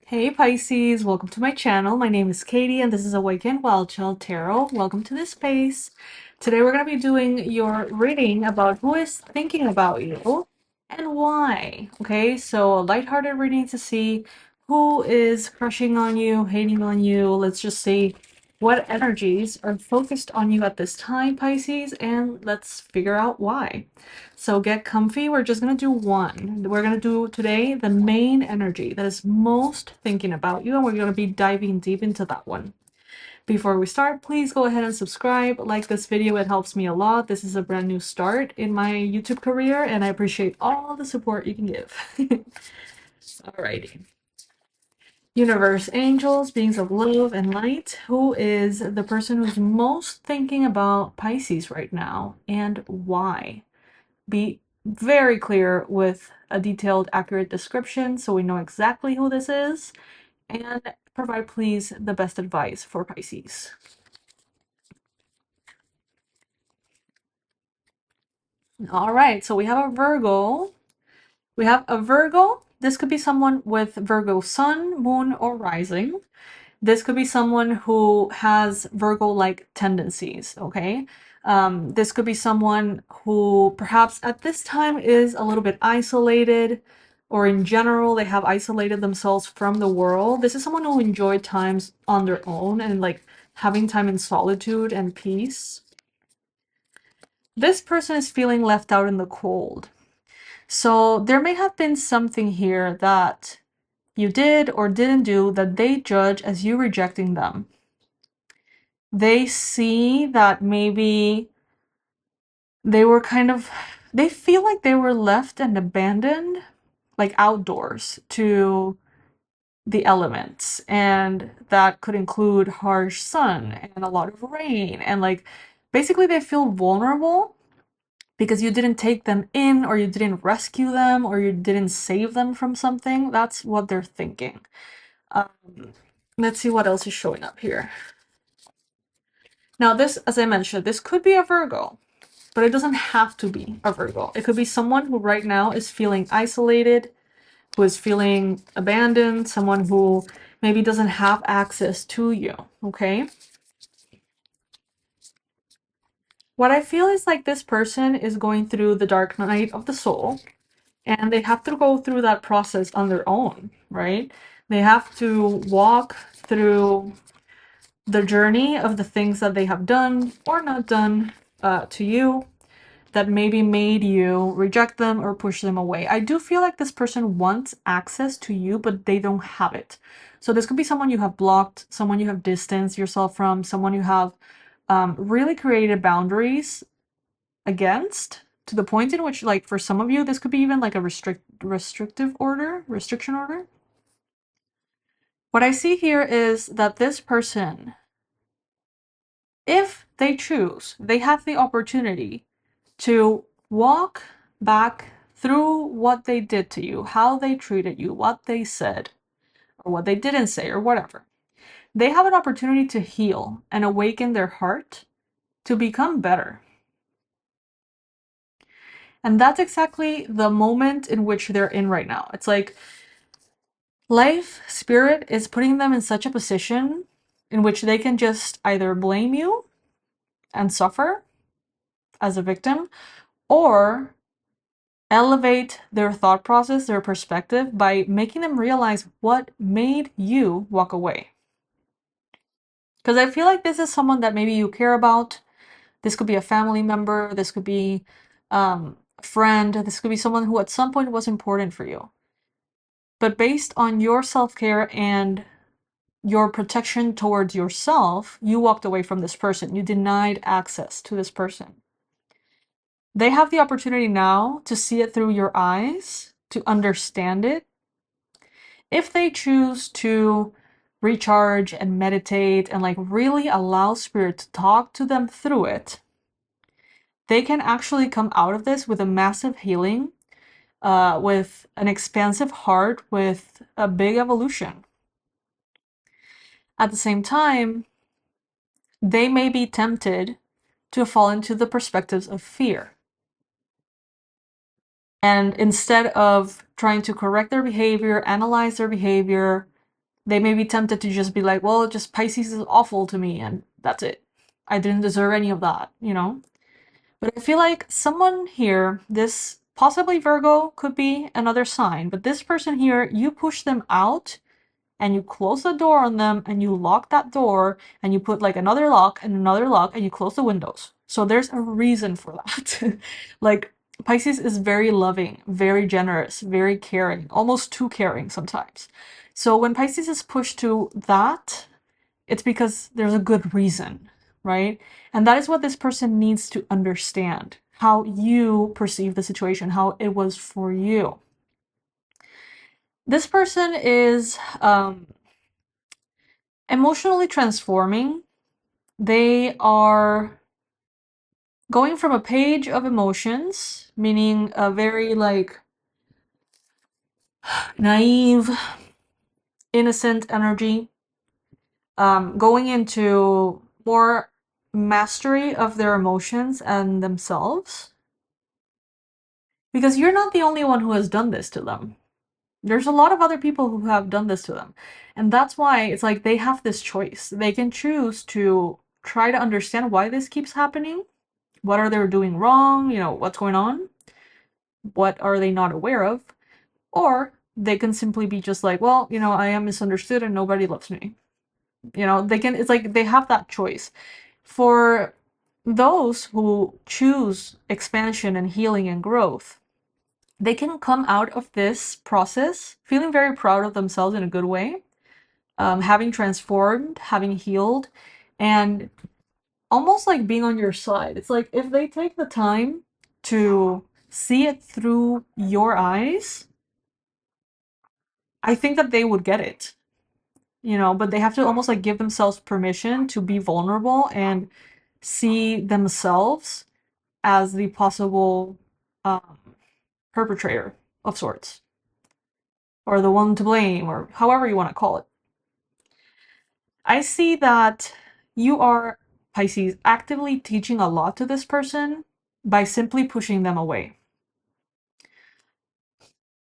Hey Pisces, welcome to my channel. My name is Katie and this is Awaken Wild Child Tarot. Welcome to this space. Today we're going to be doing your reading about who is thinking about you and why. Okay, so a lighthearted reading to see who is crushing on you, hating on you. Let's just see what energies are focused on you at this time, Pisces, and let's figure out why. So get comfy. We're just going to do one. We're going to do today the main energy that is most thinking about you, and we're going to be diving deep into that one. Before we start, please go ahead and subscribe, like this video. It helps me a lot. This is a brand new start in my YouTube career, and I appreciate all the support you can give. Alrighty. Universe, angels, beings of love and light, who is the person who's most thinking about Pisces right now, and why? Be very clear with a detailed, accurate description so we know exactly who this is, and provide, please, the best advice for Pisces. All right, so we have a Virgo. We have a Virgo. This could be someone with Virgo sun, moon, or rising. This could be someone who has Virgo-like tendencies, okay? This could be someone who perhaps at this time is a little bit isolated, or in general, they have isolated themselves from the world. This is someone who enjoyed times on their own and like having time in solitude and peace. This person is feeling left out in the cold. So there may have been something here that you did or didn't do that they judge as you rejecting them. They see that maybe they were they feel like they were left and abandoned, like outdoors to the elements. And that could include harsh sun and a lot of rain. And like basically they feel vulnerable because you didn't take them in, or you didn't rescue them, or you didn't save them from something. That's what they're thinking. Um, let's see what else is showing up here. Now, this, as I mentioned, this could be a Virgo, but it doesn't have to be a Virgo. It could be someone who right now is feeling isolated, who is feeling abandoned, someone who maybe doesn't have access to you, okay? What I feel is like this person is going through the dark night of the soul, and they have to go through that process on their own, right? They have to walk through the journey of the things that they have done or not done to you that maybe made you reject them or push them away. I do feel like this person wants access to you, but they don't have it. So this could be someone you have blocked, someone you have distanced yourself from, someone you have really created boundaries against, to the point in which, like, for some of you, this could be even like a restriction order. What I see here is that this person, if they choose, they have the opportunity to walk back through what they did to you, how they treated you, what they said, or what they didn't say, or whatever. They have an opportunity to heal and awaken their heart to become better. And that's exactly the moment in which they're in right now. It's like life, spirit is putting them in such a position in which they can just either blame you and suffer as a victim, or elevate their thought process, their perspective, by making them realize what made you walk away. Because I feel like this is someone that maybe you care about. This could be a family member, this could be a friend, this could be someone who at some point was important for you. But based on your self-care and your protection towards yourself, you walked away from this person. You denied access to this person. They have the opportunity now to see it through your eyes, to understand it. If they choose to recharge and meditate and like really allow spirit to talk to them through it, they can actually come out of this with a massive healing, with an expansive heart, with a big evolution. At the same time, they may be tempted to fall into the perspectives of fear. And instead of trying to correct their behavior, analyze their behavior, They may be tempted to just be like, well, just Pisces is awful to me and that's it. I didn't deserve any of that, you know? But I feel like someone here, this possibly Virgo could be another sign, but this person here, you push them out and you close the door on them and you lock that door and you put like another lock and you close the windows. So there's a reason for that. Like Pisces is very loving, very generous, very caring, almost too caring sometimes. So when Pisces is pushed to that, it's because there's a good reason, right? And that is what this person needs to understand, how you perceive the situation, how it was for you. This person is emotionally transforming. They are going from a page of emotions, meaning a very like naive, innocent energy, going into more mastery of their emotions and themselves. Because you're not the only one who has done this to them. There's a lot of other people who have done this to them. And that's why it's like they have this choice. They can choose to try to understand why this keeps happening. What are they doing wrong? You know, what's going on? What are they not aware of? Or they can simply be just like, well, you know, I am misunderstood and nobody loves me. You know, they can, it's like they have that choice. For those who choose expansion and healing and growth, they can come out of this process feeling very proud of themselves in a good way, having transformed, having healed, and almost like being on your side. It's like if they take the time to see it through your eyes, I think that they would get it, you know, but they have to almost like give themselves permission to be vulnerable and see themselves as the possible um, perpetrator of sorts, or the one to blame, or however you want to call it. I see that you are, Pisces, actively teaching a lot to this person by simply pushing them away.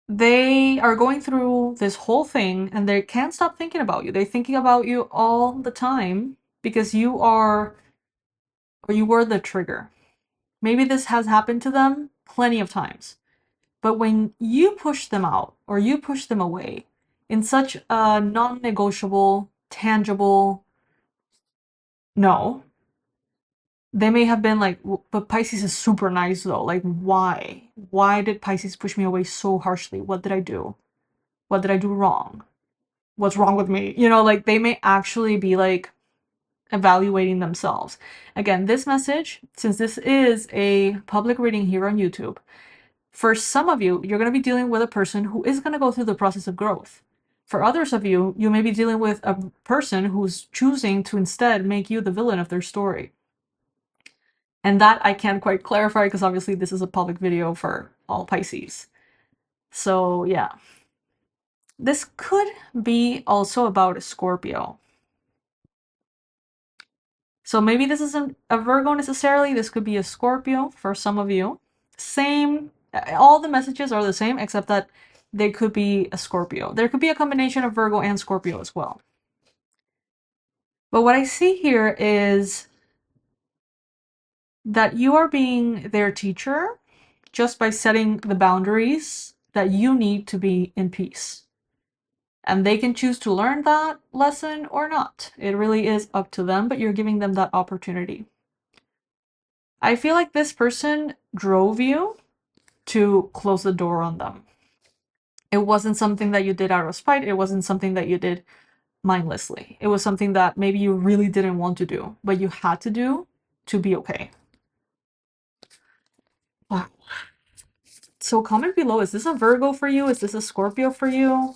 They are going through this whole thing and they can't stop thinking about you. They're thinking about you all the time because you are, or you were the trigger. Maybe this has happened to them plenty of times. But when you push them out or you push them away in such a non negotiable, tangible no, they may have been like, but Pisces is super nice though. Like, why? Why did Pisces push me away so harshly? What did I do? What did I do wrong? What's wrong with me? You know, like they may actually be like evaluating themselves. Again, this message, since this is a public reading here on YouTube, for some of you, you're going to be dealing with a person who is going to go through the process of growth. For others of you, you may be dealing with a person who's choosing to instead make you the villain of their story. And that I can't quite clarify because obviously this is a public video for all Pisces. So yeah. This could be also about a Scorpio. So maybe this isn't a Virgo necessarily, this could be a Scorpio for some of you. Same, all the messages are the same except that they could be a Scorpio. There could be a combination of Virgo and Scorpio as well. But what I see here is that you are being their teacher just by setting the boundaries that you need to be in peace. And they can choose to learn that lesson or not. It really is up to them, but you're giving them that opportunity. I feel like this person drove you to close the door on them. It wasn't something that you did out of spite. It wasn't something that you did mindlessly. It was something that maybe you really didn't want to do, but you had to do to be okay. Wow. So comment below, is this a Virgo for you? Is this a Scorpio for you?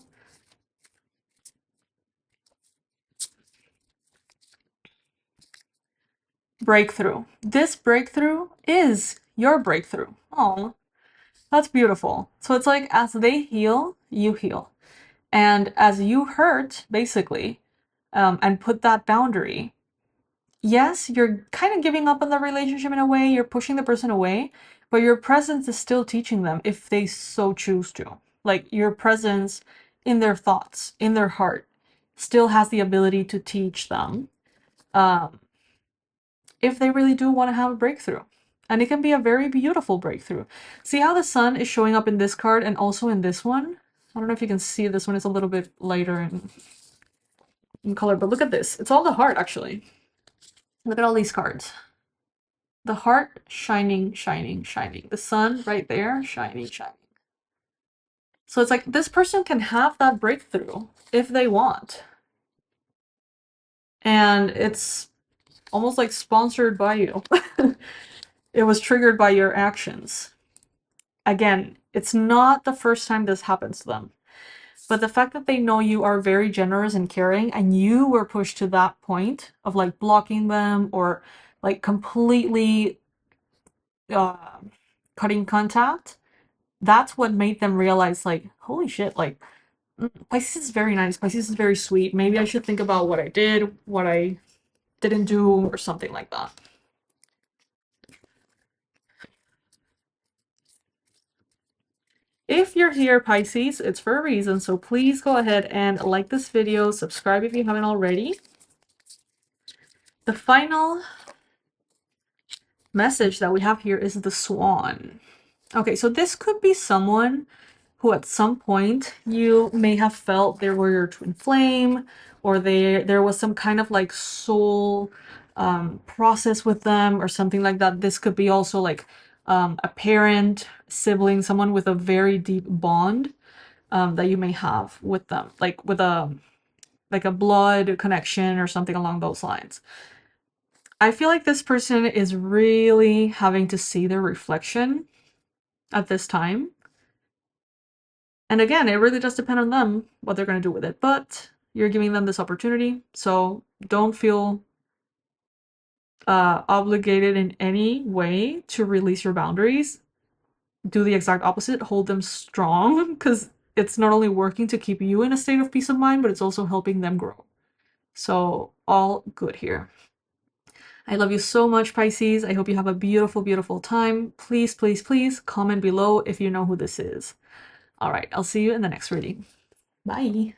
Breakthrough. This breakthrough is your breakthrough. Oh, that's beautiful. So it's like as they heal, you heal. And as you hurt, basically, and put that boundary, yes, you're kind of giving up on the relationship in a way, you're pushing the person away, but your presence is still teaching them if they so choose to. Like your presence in their thoughts, in their heart, still has the ability to teach them, um, if they really do want to have a breakthrough. And it can be a very beautiful breakthrough. See how the sun is showing up in this card and also in this one? I don't know if you can see this one is a little bit lighter in color, but look at this. It's all the heart, actually. Look at all these cards. The heart shining, shining, shining. The sun right there, shining, shining. So it's like this person can have that breakthrough if they want. And it's almost like sponsored by you. It was triggered by your actions. Again, it's not the first time this happens to them. But the fact that they know you are very generous and caring, and you were pushed to that point of like blocking them or like completely uh, cutting contact, that's what made them realize, like, holy shit, like, Pisces is very nice. Pisces is very sweet. Maybe I should think about what I did, what I didn't do, or something like that. If you're here, Pisces, it's for a reason, so please go ahead and like this video, subscribe if you haven't already. The final message that we have here is the Swan. Okay, so this could be someone who at some point you may have felt they were your twin flame, or there was some kind of like soul process with them or something like that. This could be also like a parent, sibling, someone with a very deep bond that you may have with them, like with a blood connection or something along those lines. I feel like this person is really having to see their reflection at this time. And again, it really does depend on them what they're going to do with it. But you're giving them this opportunity, so don't feel obligated in any way to release your boundaries. Do the exact opposite, hold them strong, because it's not only working to keep you in a state of peace of mind, but it's also helping them grow. So all good here. I love you so much, Pisces. I hope you have a beautiful, beautiful time. Please, please, please comment below if you know who this is. All right, I'll see you in the next reading. Bye.